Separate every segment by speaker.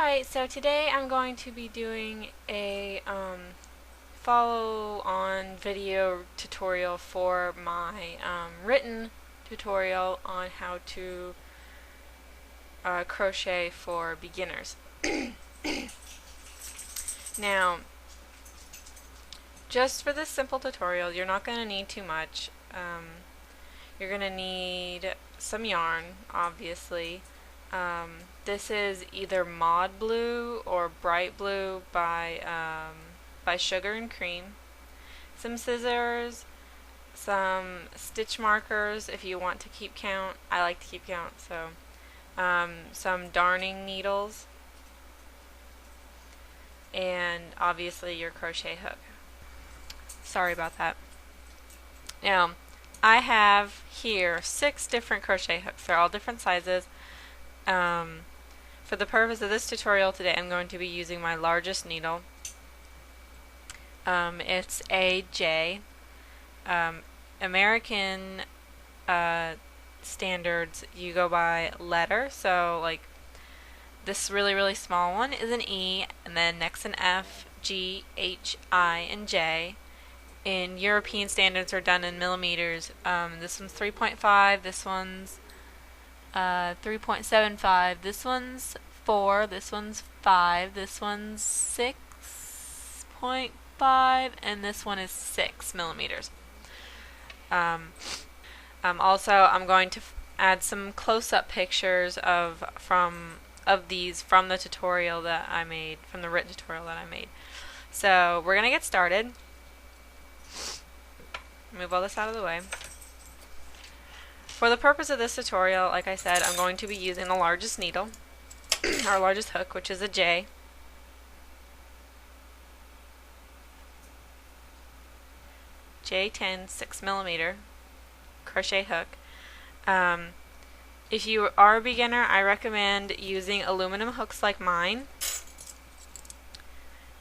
Speaker 1: Alright, so today I'm going to be doing a follow-on video tutorial for my written tutorial on how to crochet for beginners. Now, just for this simple tutorial, you're not going to need too much. You're going to need some yarn, obviously. This is either Mod Blue or Bright Blue by Sugar and Cream. Some scissors, some stitch markers if you want to keep count. I like to keep count, so some darning needles, and obviously your crochet hook. Sorry about that. Now, I have here 6 different crochet hooks. They're all different sizes. For the purpose of this tutorial today, I'm going to be using my largest needle. It's a J. American standards, you go by letter, so like this really small one is an E, and then next an F, G, H, I, and J. In European standards are done in millimeters. This one's 3.5, this one's 3.75, this one's 4, this one's 5, this one's 6.5, and this one is 6 millimeters. Also, I'm going to add some close-up pictures of these from the tutorial that I made, from the written tutorial that I made. So we're gonna get started. Move all this out of the way. For the purpose of this tutorial, like I said, I'm going to be using the largest needle, our largest hook, which is a J. J10 6mm crochet hook. If you are a beginner, I recommend using aluminum hooks like mine.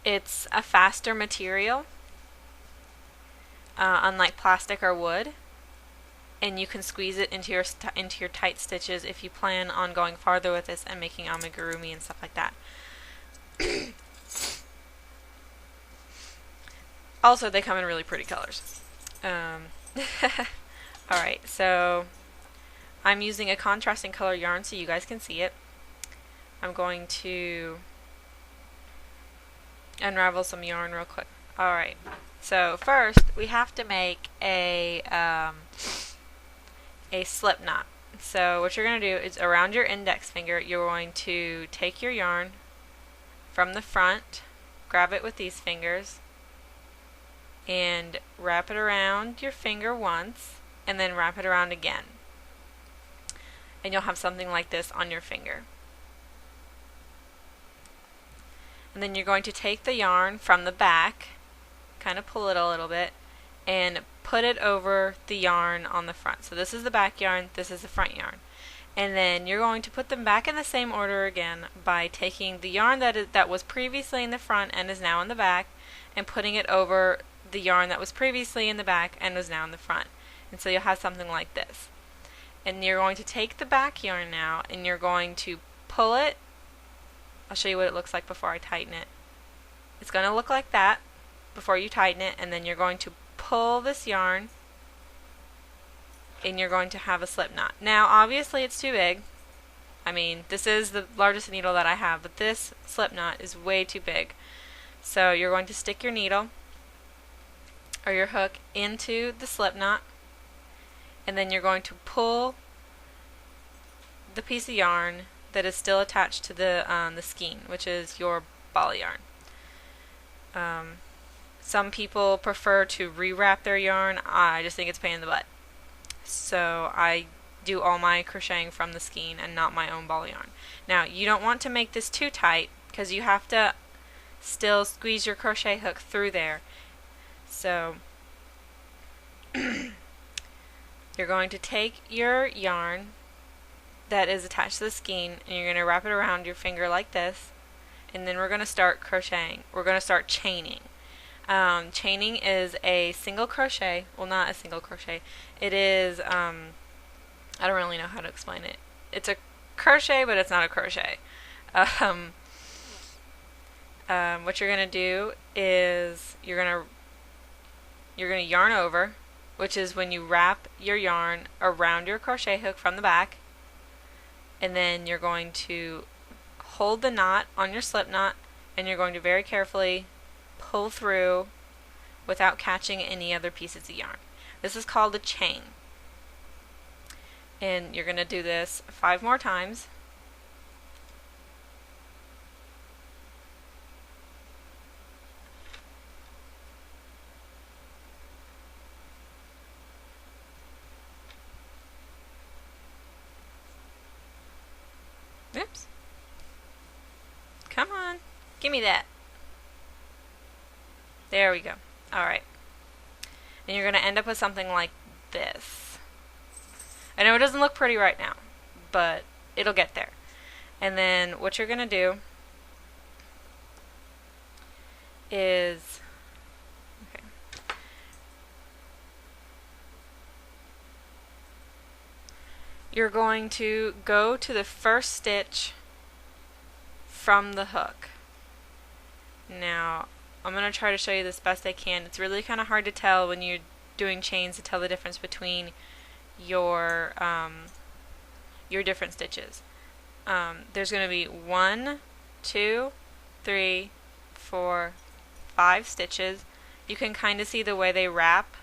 Speaker 1: It's a faster material, unlike plastic or wood, and you can squeeze it into your tight stitches if you plan on going farther with this and making amigurumi and stuff like that. Also, they come in really pretty colors. Alright, so I'm using a contrasting color yarn so you guys can see it. I'm going to unravel some yarn real quick. Alright, so first we have to make a slip knot. So what you're going to do is around your index finger, you're going to take your yarn from the front, grab it with these fingers, and wrap it around your finger once, and then wrap it around again. And you'll have something like this on your finger. And then you're going to take the yarn from the back, kind of pull it a little bit, and put it over the yarn on the front. So this is the back yarn, this is the front yarn. And then you're going to put them back in the same order again by taking the yarn that was previously in the front and is now in the back, and putting it over the yarn that was previously in the back and was now in the front. And so you'll have something like this. And you're going to take the back yarn now, and you're going to pull it. I'll show you what it looks like before I tighten it. It's going to look like that before you tighten it, and then you're going to pull this yarn, and you're going to have a slip knot. Now obviously it's too big. I mean, this is the largest needle that I have, but this slip knot is way too big. So you're going to stick your needle or your hook into the slip knot, and then you're going to pull the piece of yarn that is still attached to the skein, which is your ball yarn. Some people prefer to rewrap their yarn. I just think it's a pain in the butt. So I do all my crocheting from the skein and not my own ball yarn. Now, you don't want to make this too tight because you have to still squeeze your crochet hook through there. So you're going to take your yarn that is attached to the skein, and you're going to wrap it around your finger like this, and then we're going to start crocheting. We're going to start chaining. Chaining is a single crochet. Well, not a single crochet. It is, I don't really know how to explain it. It's a crochet, but it's not a crochet. what you're going to do is you're going to yarn over, which is when you wrap your yarn around your crochet hook from the back, and then you're going to hold the knot on your slip knot, and you're going to very carefully pull through without catching any other pieces of yarn. This is called a chain. And you're going to do this 5 more times. Oops. Come on. Give me that. There we go. Alright. And you're going to end up with something like this. I know it doesn't look pretty right now, but it'll get there. And then what you're going to do is, okay, you're going to go to the first stitch from the hook. Now, I'm going to try to show you this best I can. It's really kind of hard to tell when you're doing chains to tell the difference between your different stitches. There's going to be 1, 2, 3, 4, 5 stitches. You can kind of see the way they wrap.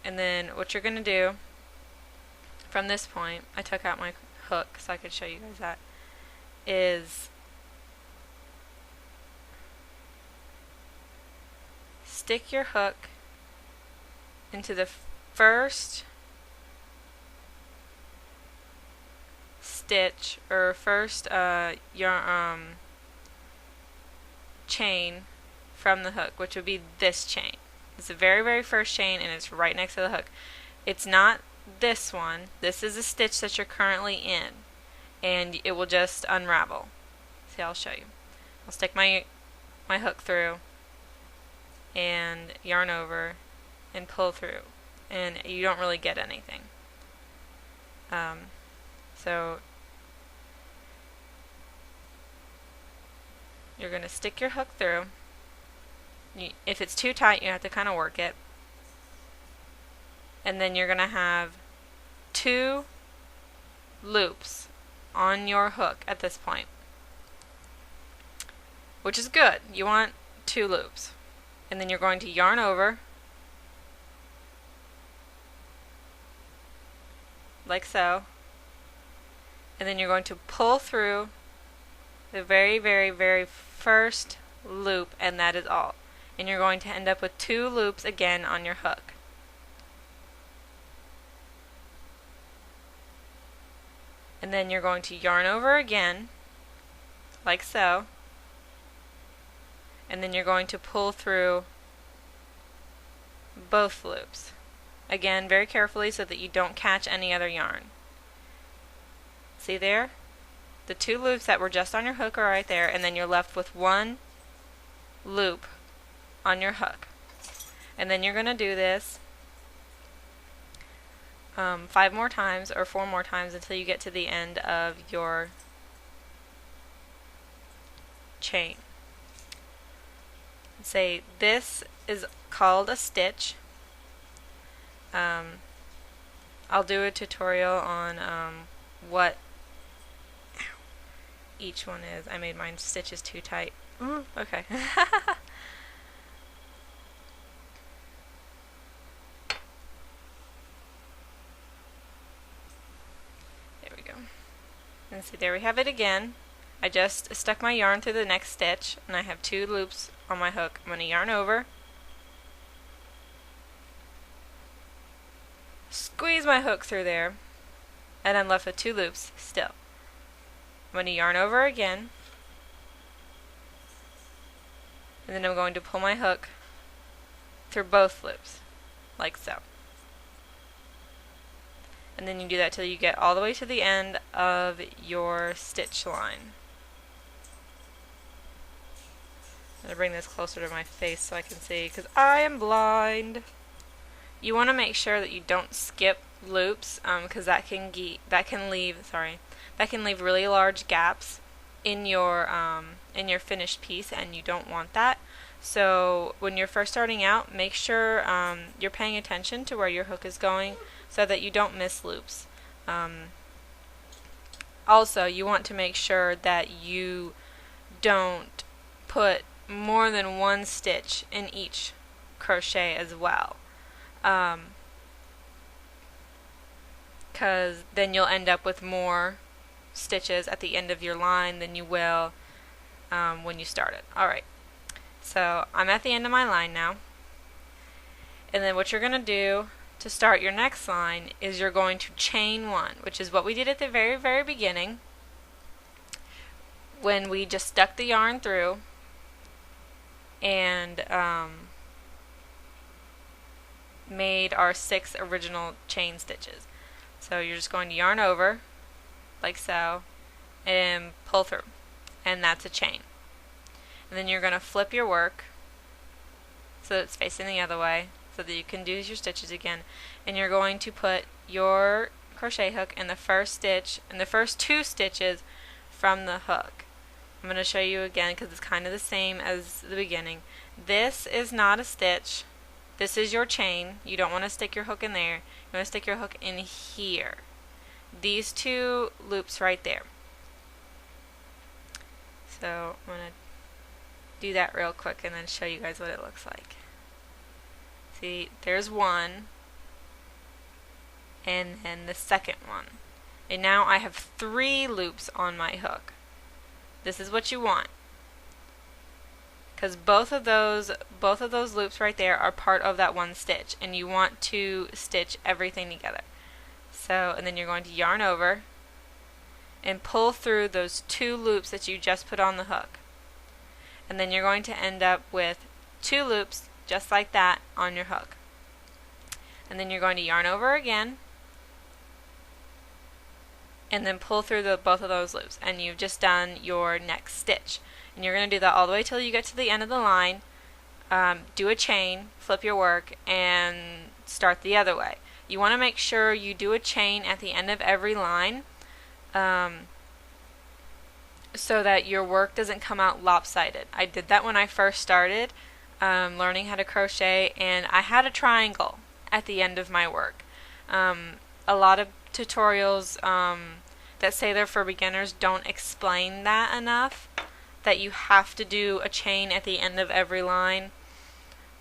Speaker 1: And then what you're going to do from this point, I took out my hook so I could show you guys that, is stick your hook into the first stitch or first chain from the hook, which would be this chain. It's the very, very first chain, and it's right next to the hook. It's not this one. This is a stitch that you're currently in, and it will just unravel. See, I'll show you. I'll stick my hook through and yarn over and pull through, and you don't really get anything. So you're going to stick your hook through. If it's too tight, you have to kind of work it. And then you're going to have 2 loops on your hook at this point, which is good. You want 2 loops. And then you're going to yarn over like so, and then you're going to pull through the very, very, very first loop, and that is all. And you're going to end up with 2 loops again on your hook. And then you're going to yarn over again like so, and then you're going to pull through both loops. Again, very carefully so that you don't catch any other yarn. See there? The 2 loops that were just on your hook are right there, and then you're left with 1 loop on your hook. And then you're going to do this 5 more times or 4 more times until you get to the end of your chain. Say this is called a stitch. I'll do a tutorial on what each one is. I made mine stitches too tight. Okay. There we go. And see, there we have it again. I just stuck my yarn through the next stitch, and I have 2 loops on my hook. I'm going to yarn over, squeeze my hook through there, and I'm left with 2 loops still. I'm going to yarn over again, and then I'm going to pull my hook through both loops, like so. And then you do that till you get all the way to the end of your stitch line. I'm going to bring this closer to my face so I can see, because I am blind. You want to make sure that you don't skip loops, because that can leave really large gaps in your finished piece, and you don't want that. So when you're first starting out, make sure you're paying attention to where your hook is going so that you don't miss loops. Also, you want to make sure that you don't put more than one stitch in each crochet as well, because then you'll end up with more stitches at the end of your line than you will when you start it. Alright, so I'm at the end of my line now, and then what you're going to do to start your next line is you're going to chain one, which is what we did at the very beginning when we just stuck the yarn through and made our 6 original chain stitches. So you're just going to yarn over like so and pull through, and that's a chain. And then you're going to flip your work so that it's facing the other way so that you can do your stitches again, and you're going to put your crochet hook in the first stitch, in the first 2 stitches from the hook. I'm going to show you again because it's kind of the same as the beginning. This is not a stitch. This is your chain. You don't want to stick your hook in there. You want to stick your hook in here. These 2 loops right there. So I'm going to do that real quick and then show you guys what it looks like. See, there's one, and then the second one. And now I have 3 loops on my hook. This is what you want, because both of those loops right there are part of that one stitch, and you want to stitch everything together. So, and then you're going to yarn over and pull through those 2 loops that you just put on the hook, and then you're going to end up with 2 loops just like that on your hook. And then you're going to yarn over again and then pull through both of those loops, and you've just done your next stitch. And you're going to do that all the way till you get to the end of the line. Do a chain, flip your work, and start the other way. You want to make sure you do a chain at the end of every line so that your work doesn't come out lopsided. I did that when I first started learning how to crochet, and I had a triangle at the end of my work. A lot of tutorials that say they're for beginners don't explain that enough, that you have to do a chain at the end of every line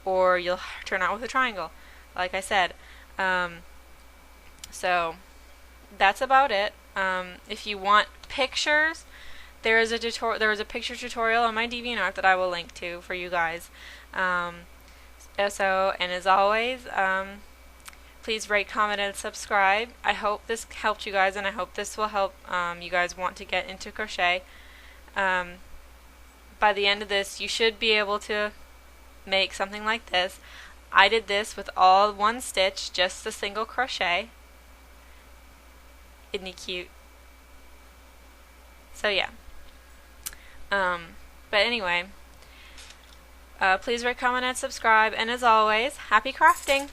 Speaker 1: or you'll turn out with a triangle, like I said. So that's about it. If you want pictures, there is a picture tutorial on my DeviantArt that I will link to for you guys. And as always, please rate, comment, and subscribe. I hope this helped you guys, and I hope this will help you guys want to get into crochet. By the end of this, you should be able to make something like this. I did this with all one stitch, just a single crochet. Isn't he cute? So yeah. But anyway, please rate, comment, and subscribe, and as always, happy crafting!